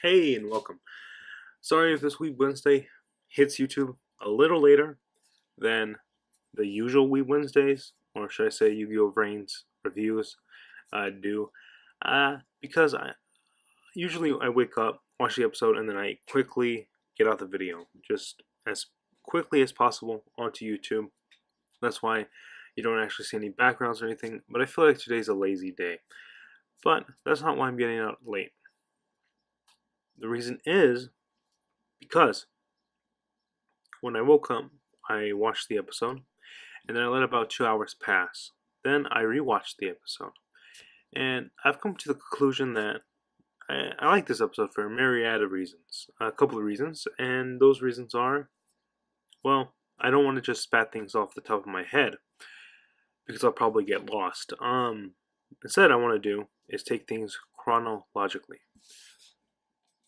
Hey and welcome. Sorry if this week Wednesday hits YouTube a little later than the usual week Wednesdays, or should I say Yu-Gi-Oh! Vrains reviews do. Because I usually I wake up, watch the episode, and then I quickly get out the video, just as quickly as possible onto YouTube. That's why you don't actually see any backgrounds or anything, but I feel like today's a lazy day. But that's not why I'm getting out late. The reason is because when I woke up, I watched the episode, and then I let about 2 hours pass. Then I rewatched the episode, and I've come to the conclusion that I like this episode for a myriad of reasons. A couple of reasons, and those reasons are, well, I don't want to just spat things off the top of my head, because I'll probably get lost. Instead, I want to do is take things chronologically.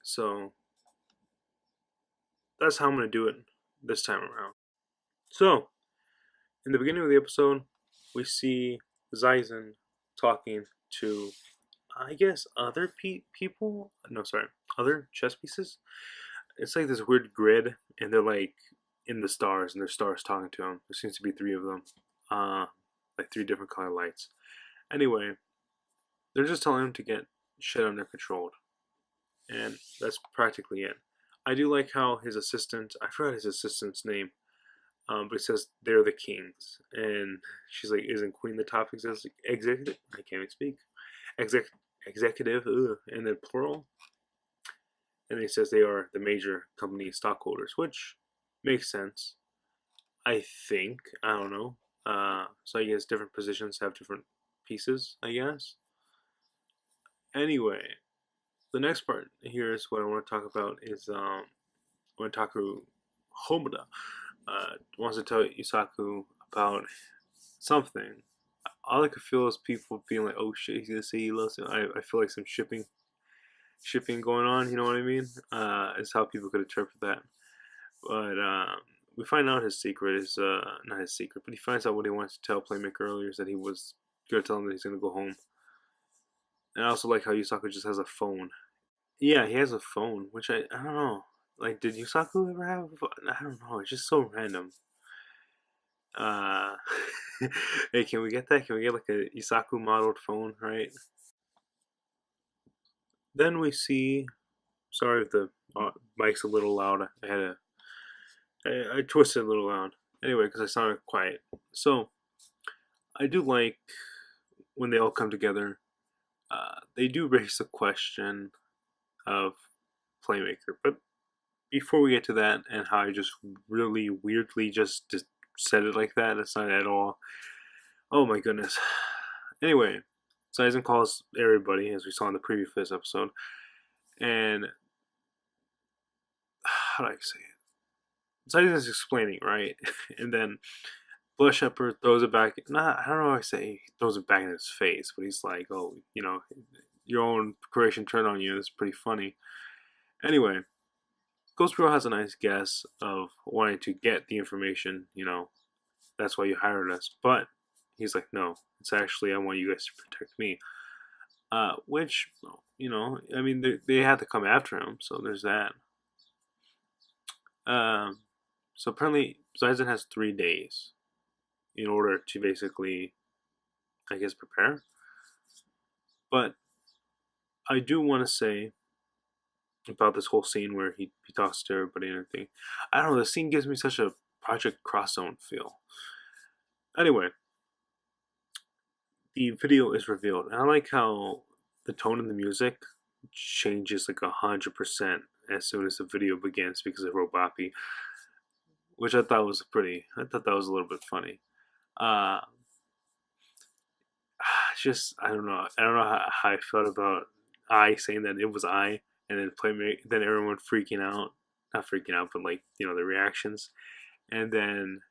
So, that's how I'm going to do it this time around. So, in the beginning of the episode, we see Zaizen talking to, I guess, other people. No, sorry, other chess pieces. It's like this weird grid, and they're like in the stars, and there's stars talking to them. There seems to be three of them, like three different color lights. Anyway, they're just telling him to get shit under control, and that's practically it. I do like how his assistant, I forgot his assistant's name, but it says they're the kings, and she's like, "Isn't Queen the top executive?" I can't even speak. Executive, and then plural, and it says they are the major company stockholders, which makes sense. I think I don't know. So I guess different positions have different pieces. I guess. Anyway, the next part here is what I want to talk about is when Taku Homura wants to tell Isaku about something. All I could feel is people being like, "Oh shit, he's gonna say he loves him." I feel like some shipping going on. You know what I mean? Is how people could interpret that. But we find out his secret is not his secret, but he finds out what he wants to tell Playmaker earlier is that he was gonna tell him that he's gonna go home. And I also like how Yusaku just has a phone. Yeah, he has a phone, which I don't know. Like, did Yusaku ever have a phone? I don't know. It's just so random. Uh, hey, can we get that? Can we get like a Isaku modeled phone, right? Then we see. Sorry if the mic's a little loud. I twisted a little loud. Anyway, because I sounded quiet. So I do like when they all come together. They do raise the question of Playmaker, but before we get to that and how I just really weirdly just said it like that, it's not at all. Oh my goodness. Anyway, Saizen calls everybody, as we saw in the previous episode, and how do I say it? Saizen is explaining, right? And then Blood Shepherd throws it back. Nah, I don't know how I say he throws it back in his face, but he's like, "Oh, your own creation turned on you. It's pretty funny." Anyway, Ghost Girl has a nice guess of wanting to get the information. That's why you hired us. But he's like, "No, it's actually I want you guys to protect me." Which, I mean, they had to come after him, so there's that. Um, so apparently, Zaizen has 3 days in order to basically, I guess, prepare. But I do want to say about this whole scene where he talks to everybody and everything. I don't know, the scene gives me such a Project Cross Zone feel. Anyway, the video is revealed, and I like how the tone of the music changes like 100% as soon as the video begins because of Robapi, which I thought was I thought that was a little bit funny. Uh, just I don't know. I don't know how I felt about I saying that it was I, and then then everyone freaking out, not freaking out, but like the reactions, and then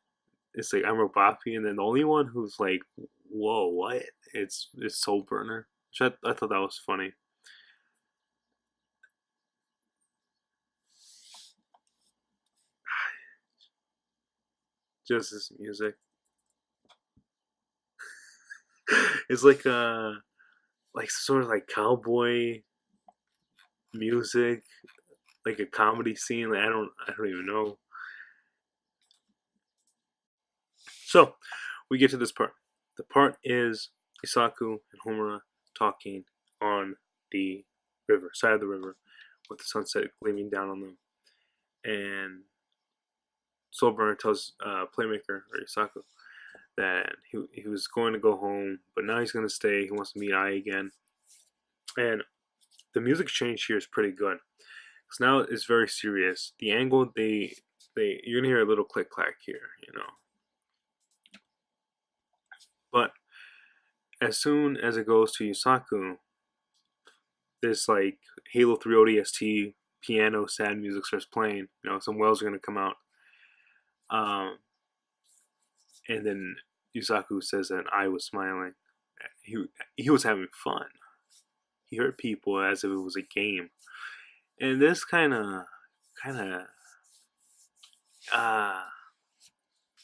it's like I'm Robapi, and then the only one who's like, "Whoa, what?" It's Soul Burner, which I thought that was funny. Just this music, it's like sort of like cowboy music, like a comedy scene. Like, I don't even know. So we get to this part. The part is Isaku and Homura talking on the river, side of the river, with the sunset gleaming down on them. And Soulburner tells Playmaker or Isaku that he was going to go home, but now he's going to stay. He wants to meet Ai again. And the music change here is pretty good. Because now it's very serious. The angle, you're going to hear a little click clack here, you know. But as soon as it goes to Yusaku, this like Halo 3 ODST piano sad music starts playing. You know, some whales are going to come out. And then Yusaku says that I was smiling. He was having fun. He hurt people as if it was a game. And this kind of,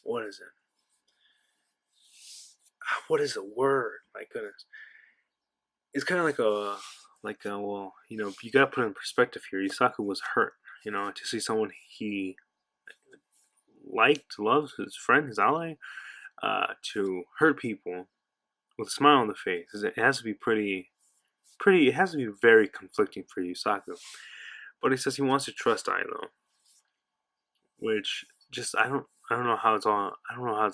what is it? What is the word? My goodness. It's kind of like a, well, you know, you gotta put it in perspective here. Yusaku was hurt, you know, to see someone he liked, loves, his friend, his ally, to hurt people with a smile on the face. It has to be it has to be very conflicting for Yusaku. But he says he wants to trust Ai though, which just I don't know how it's all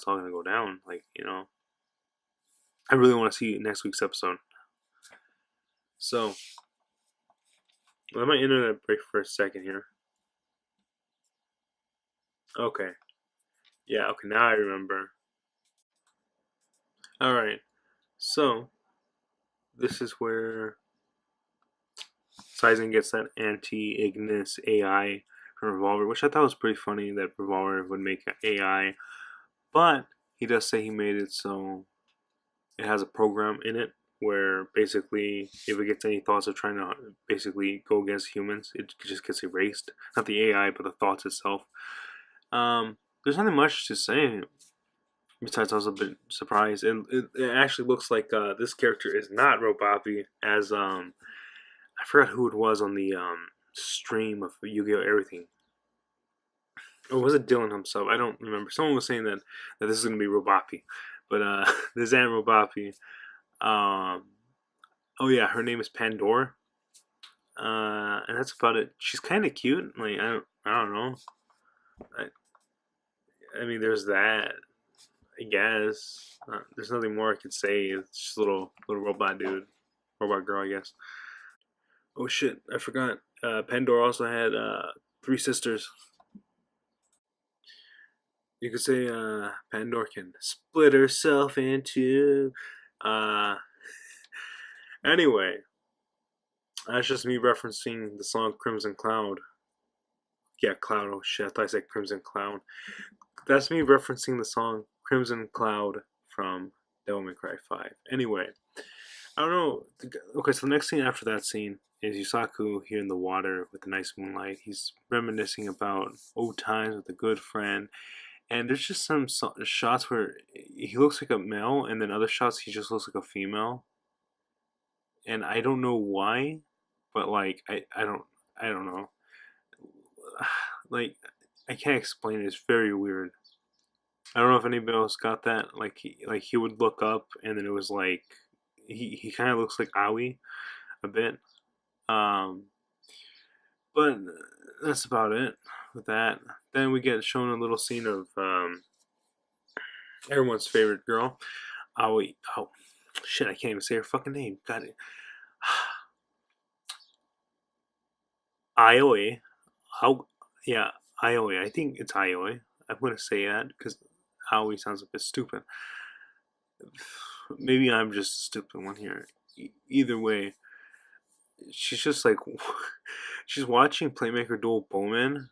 gonna go down. Like, you know, I really want to see next week's episode. So let my internet break for a second here. Okay. Yeah, okay, now I remember. Alright. So this is where Saizen gets that anti-Ignis AI from Revolver, which I thought was pretty funny that Revolver would make an AI. But he does say he made it so it has a program in it where basically if it gets any thoughts of trying to basically go against humans, it just gets erased. Not the AI, but the thoughts itself. There's nothing much to say. Besides, I was a bit surprised. It actually looks like this character is not Robapi, as I forgot who it was on the stream of Yu-Gi-Oh! Everything. Or was it Dylan himself? I don't remember. Someone was saying that this is going to be Robapi. But this ain't Robapi. Oh yeah, her name is Pandora. And that's about it. She's kind of cute. Like, I don't know. I mean, there's that. I guess there's nothing more I could say. It's just a little robot dude, robot girl, I guess. Oh shit, I forgot. Pandora also had 3 sisters. You could say Pandora can split herself into. Anyway, that's just me referencing the song Crimson Cloud. Yeah, Cloud. Oh shit, I thought I said Crimson Cloud. That's me referencing the song Crimson Cloud from Devil May Cry 5. Anyway, I don't know. Okay, so the next scene after that scene is Yusaku here in the water with the nice moonlight. He's reminiscing about old times with a good friend. And there's just some shots where he looks like a male, and then other shots he just looks like a female. And I don't know why, but like I don't know. Like, I can't explain it. It's very weird. I don't know if anybody else got that. Like he would look up, and then it was like he kind of looks like Aoi a bit. But that's about it with that. Then we get shown a little scene of everyone's favorite girl, Aoi. Oh shit! I can't even say her fucking name. Got it. Ioi. How? Yeah, Ioi. I think it's Ioi. I'm gonna say that because Aoi sounds a bit stupid. Maybe I'm just a stupid one here. Either way, she's just like she's watching Playmaker duel Bowman,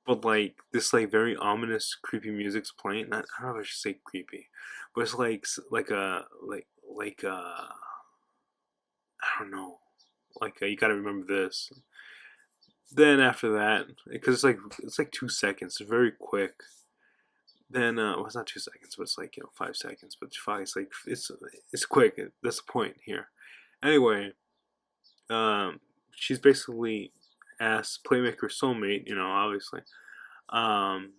but like this like very ominous, creepy music's playing. Not, I don't know if I should say creepy, but it's like a I don't know, like you gotta remember this. Then after that, because it's like 2 seconds, it's very quick. Then well, it's not 2 seconds, but it's like, you know, 5 seconds. But it's like it's quick. That's the point here. Anyway, she's basically asked Playmaker's soulmate, you know, obviously, to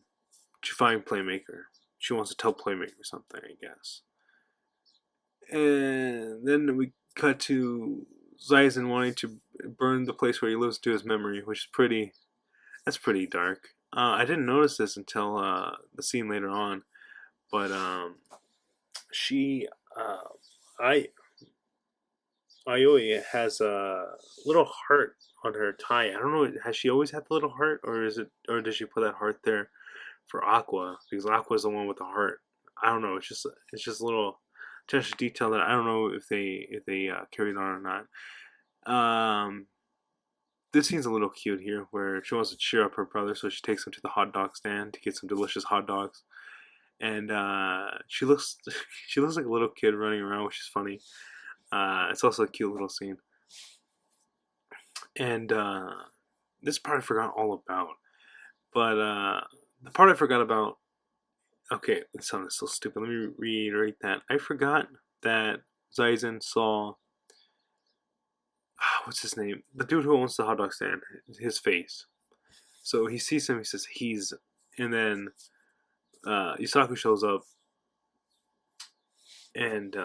find Playmaker. She wants to tell Playmaker something, I guess. And then we cut to Zyzen wanting to burn the place where he lives to his memory, which is that's pretty dark. I didn't notice this until the scene later on, but she, Aioi has a little heart on her tie. I don't know, has she always had the little heart, or does she put that heart there for Aqua? Because Aqua's the one with the heart. I don't know. It's just a little attention to detail that I don't know if they carried on or not. This scene's a little cute here, where she wants to cheer up her brother, so she takes him to the hot dog stand to get some delicious hot dogs. And she looks she looks like a little kid running around, which is funny. It's also a cute little scene. And this part I forgot all about. But the part I forgot about. Okay, this sounds so stupid. Let me reiterate that. I forgot that Zyzen saw. What's his name? The dude who owns the hot dog stand. His face. So he sees him. He says he's, and then Yusaku shows up, and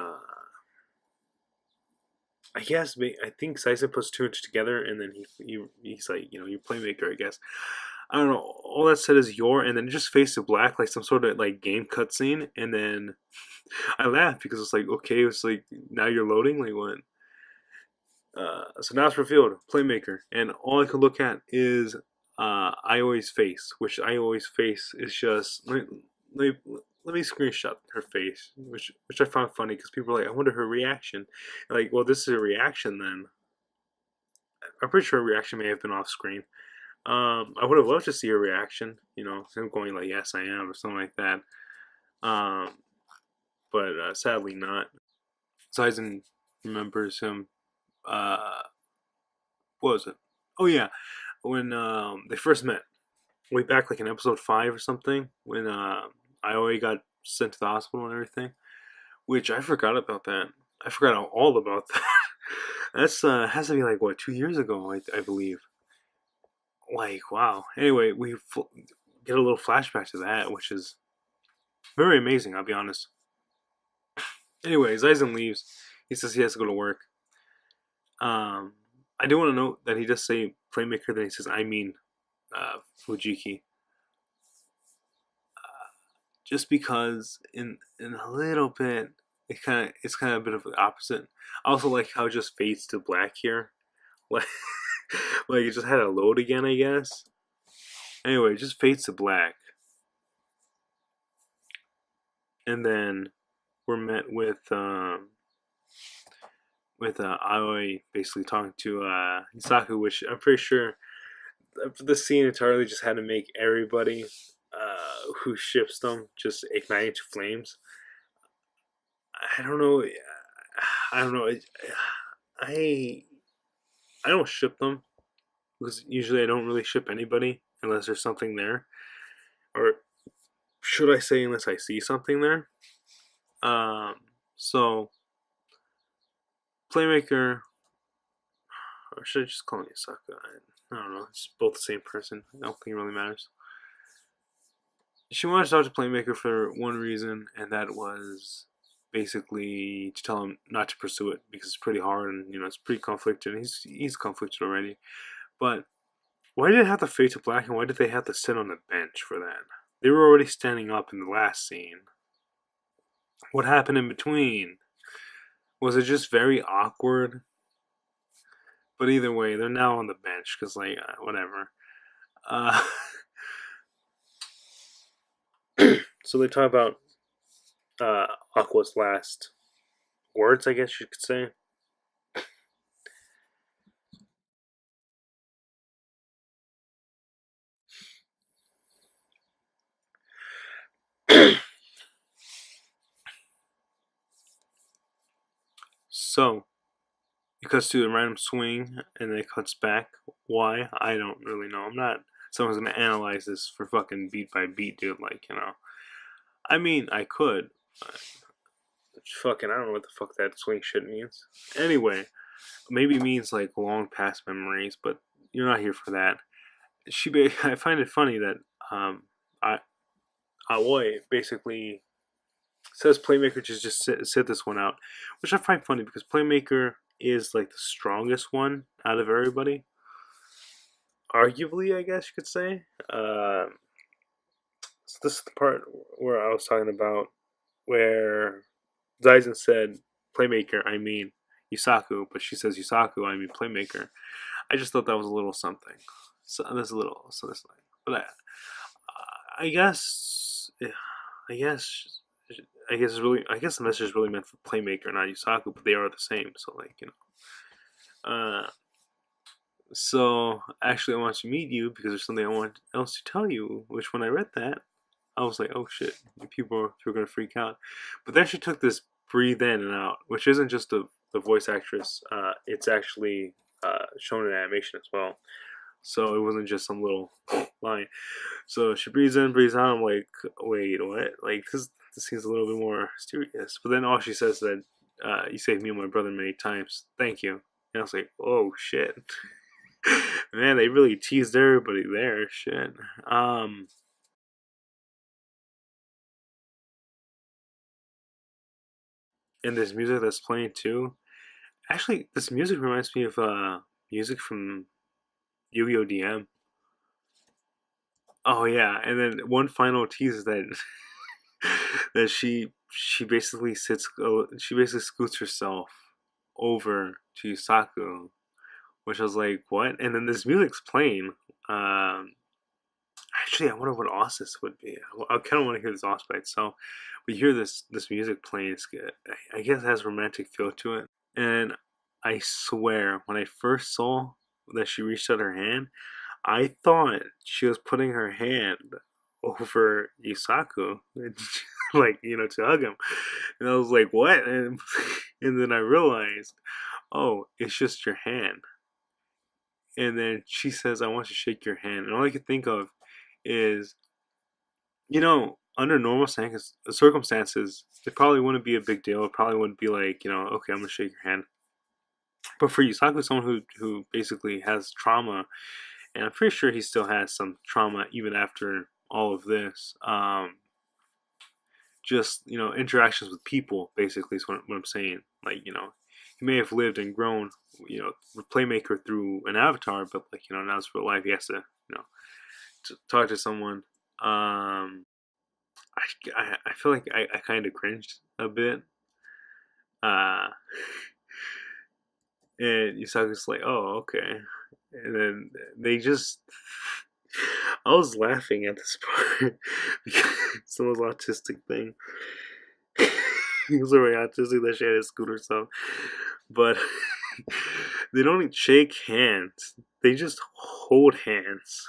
I think Zyzen puts two and two together, and then he's like, you know, your Playmaker, I guess. I don't know. All that said is and then it just fades to black, like some sort of like game cutscene, and then I laughed because it's like, okay, it's like now you're loading, like what? So now it's revealed, Playmaker, and all I could look at is Aoi's face, which Aoi's face is just let me screenshot her face, which I found funny because people are like, I wonder her reaction. Like, well, this is a reaction then. I'm pretty sure her reaction may have been off screen. I would have loved to see her reaction, you know, him going like, yes, I am, or something like that. But sadly not. Zyzen remembers him. What was it? Oh yeah, when they first met, way back like in episode 5 or something, when Aoi got sent to the hospital and everything, which I forgot about that. I forgot all about that. That's has to be like what, 2 years ago, I believe. Like, wow. Anyway, we get a little flashback to that, which is very amazing, I'll be honest. Anyway, Zyzen leaves. He says he has to go to work. I do want to note that he does say Playmaker, then he says, I mean, Fujiki. Just because in a little bit, it's kind of a bit of the opposite. I also like how it just fades to black here. Like, like it just had to load again, I guess. Anyway, it just fades to black. And then we're met with Aoi basically talking to Hisaku, which I'm pretty sure the scene entirely just had to make everybody who ships them just ignite into flames. I don't know. I don't ship them because usually I don't really ship anybody unless there's something there, or should I say unless I see something there. So Playmaker, or should I just call him Yusaku? I don't know. It's both the same person. I don't think it really matters. She wanted to talk to Playmaker for one reason, and that was basically to tell him not to pursue it because it's pretty hard and, you know, it's pretty conflicted. And he's conflicted already. But why did it have to fade to black, and why did they have to sit on the bench for that? They were already standing up in the last scene. What happened in between? Was it just very awkward? But either way, they're now on the bench because, like, whatever. So they talk about Aqua's last words, I guess you could say. So it cuts to a random swing and then it cuts back. Why? I don't really know. I'm not someone's gonna analyze this for fucking beat by beat, dude. Like, you know. I mean, I could. But fucking, I don't know what the fuck that swing shit means. Anyway, maybe means like long past memories, but you're not here for that. I find it funny that I Aoi basically says Playmaker just sit this one out, which I find funny because Playmaker is like the strongest one out of everybody, arguably, I guess you could say. So this is the part where I was talking about where Zaizen said Playmaker, I mean Yusaku, but she says Yusaku, I mean Playmaker. I just thought that was a little something. So there's a little, so this thing, but I guess, I guess, I guess the message is really meant for Playmaker, not Yusaku, but they are the same. So like so actually I want to meet you because there's something I want else to tell you. Which when I read that, I was like, oh shit, people are gonna freak out. But then she took this breathe in and out, which isn't just the voice actress. It's actually shown in animation as well. So it wasn't just some little line. So she breathes in, breathes out. I'm like, wait, what? Like this seems a little bit more mysterious. But then all she says is that you saved me and my brother many times. Thank you. And I was like, oh shit. Man, they really teased everybody there. Shit. And this music that's playing too. Actually, this music reminds me of music from Yu-Gi-Oh! DM. Oh yeah, and then one final tease is that that she basically she basically scoots herself over to Yusaku, which I was like, what? And then this music's playing. Um, Actually, I wonder what Ossis would be. I kind of want to hear this Oss by itself. But you hear this music playing. It's good. I guess it has romantic feel to it. And I swear, when I first saw that she reached out her hand, I thought she was putting her hand over Yusaku, like to hug him. And I was like, "What?" And then I realized, oh, it's just your hand. And then she says, "I want to shake your hand." And all I could think of is, under normal circumstances, it probably wouldn't be a big deal. It probably wouldn't be like, okay, I'm gonna shake your hand. But for Yusaku, someone who basically has trauma, and I'm pretty sure he still has some trauma even after all of this. Just interactions with people basically is what I'm saying. Like he may have lived and grown with Playmaker through an avatar, but like now it's real life. He has to talk to someone. I feel like I kind of cringed a bit. Uh, and Yusaku's like, oh, okay. And then they just. I was laughing at this part because someone's autistic thing. He was very autistic that she had to scoot herself. But they don't shake hands, they just hold hands.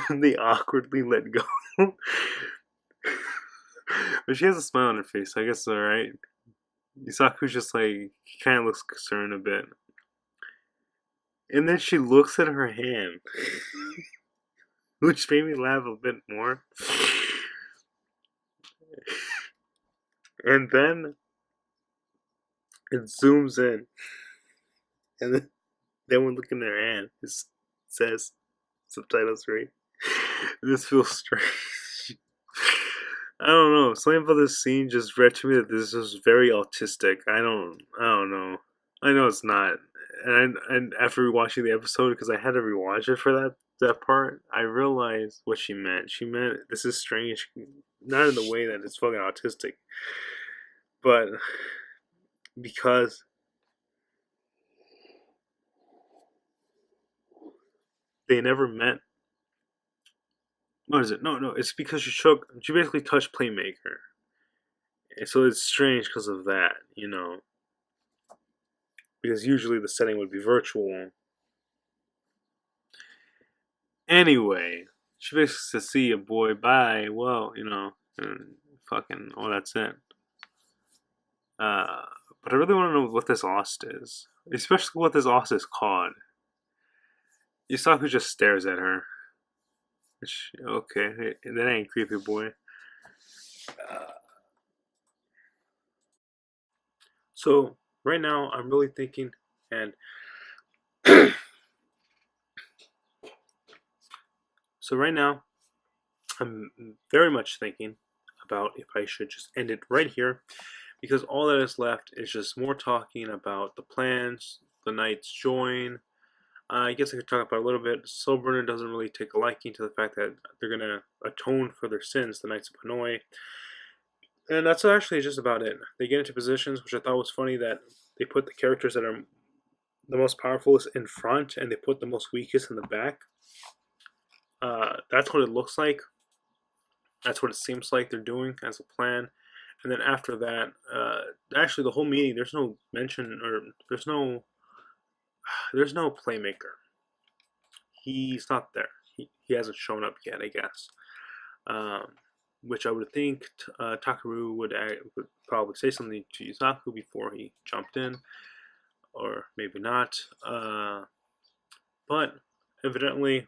And they awkwardly let go. But she has a smile on her face, so I guess it's alright. Yusaku's just like, he kind of looks concerned a bit. And then she looks at her hand, which made me laugh a bit more. And then it zooms in, and then when looking at her hand, it says subtitles right. This feels strange. I don't know. Something about this scene just read to me that this is very autistic. I don't know. I know it's not. And after rewatching the episode, because I had to rewatch it for that part, I realized what she meant. She meant this is strange, not in the way that it's fucking autistic, but because they never met. What is it? No. It's because she basically touched Playmaker, and so it's strange because of that. Because usually the setting would be virtual. Anyway, she basically says, "See ya, boy. Bye." Well, and fucking. Oh, that's it. Uh, but I really want to know what this Ost is, especially what this Ost is called. Yusaku just stares at her. Which, okay, that ain't creepy, boy. Uh, So right now I'm really thinking, and so right now I'm very much thinking about if I should just end it right here, because all that is left is just more talking about the plans, the Knight's join. I guess I could talk about a little bit. Soulburner doesn't really take a liking to the fact that they're gonna atone for their sins, the Knights of Hanoi, and that's actually just about it. They get into positions, which I thought was funny, that they put the characters that are the most powerful in front, and they put the most weakest in the back. That's what it looks like. That's what it seems like they're doing as a plan. And then after that, actually the whole meeting, there's no mention, or there's no playmaker. He's not there. He hasn't shown up yet, I guess. Which I would think Takaru would probably say something to Yusaku before he jumped in, or maybe not. But evidently,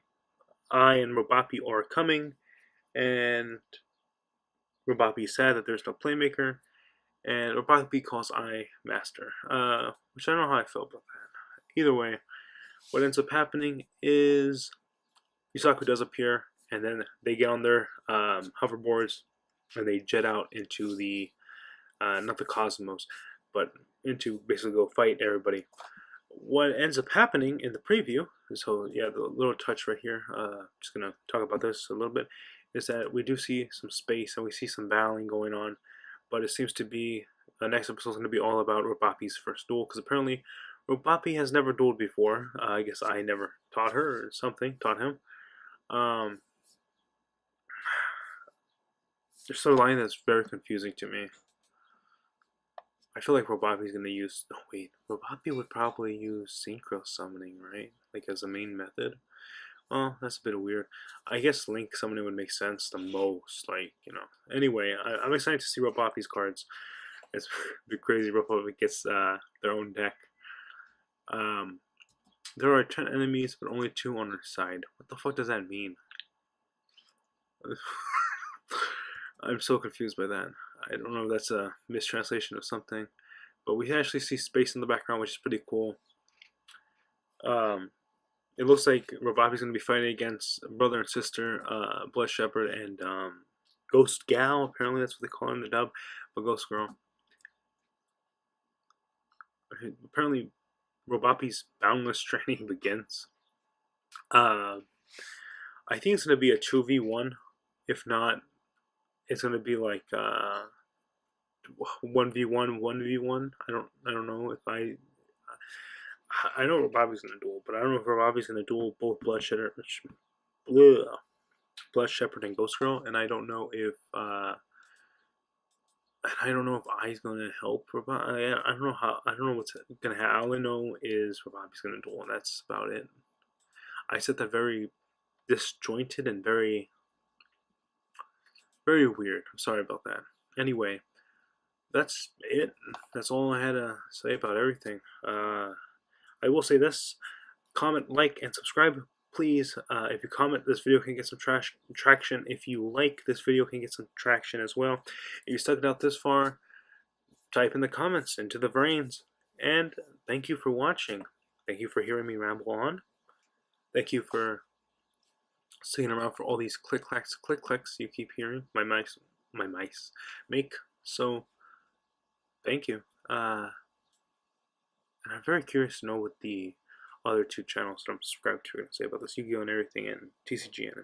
I and Robapi are coming, and Robapi is sad that there's no playmaker, and Robapi calls I master, which I don't know how I feel about that. Either way, what ends up happening is Yusaku does appear, and then they get on their hoverboards, and they jet out into the, not the cosmos, but into basically go fight everybody. What ends up happening in the preview, so yeah, the little touch right here, just gonna talk about this a little bit, is that we do see some space and we see some battling going on, but it seems to be, the next episode is going to be all about Robapi's first duel, because apparently Robapi has never dueled before. I guess I never taught her or something, taught him. There's a line that's very confusing to me. I feel like Robapi's gonna use. Oh wait, Robapi would probably use synchro summoning, right? Like as a main method. Well, that's a bit weird. I guess Link summoning would make sense the most. Like, you know. Anyway, I'm excited to see Robapi's cards. It's crazy. Robapi gets their own deck. There are 10 enemies, but only 2 on our side. What the fuck does that mean? I'm so confused by that. I don't know if that's a mistranslation of something, but we actually see space in the background, which is pretty cool. It looks like Robapi's going to be fighting against brother and sister, Blood Shepherd and Ghost Gal. Apparently that's what they call her in the dub, but Ghost Girl. Apparently Robapi's boundless training begins. I think it's going to be a 2v1. If not, it's going to be like 1v1, 1v1. I don't know if I know Robapi's gonna duel, but I don't know if Robapi's gonna duel both Blood Shepherd and Ghost Girl, and I don't know if I's gonna help Robapi. I don't know what's gonna happen. All I know is Robapi's gonna duel, and that's about it. I said that very disjointed and very, very weird. I'm sorry about that. Anyway, that's it. That's all I had to say about everything. I will say this: comment, like, and subscribe, please. If you comment, this video can get some traction. If you like, this video can get some traction as well. If you stuck it out this far, type in the comments into the Vrains. And thank you for watching. Thank you for hearing me ramble on. Thank you for sticking around for all these click clicks you keep hearing my mice make. So thank you. And I'm very curious to know what the other 2 channels that I'm subscribed to are going to say about this Yu-Gi-Oh! And everything and TCG anime.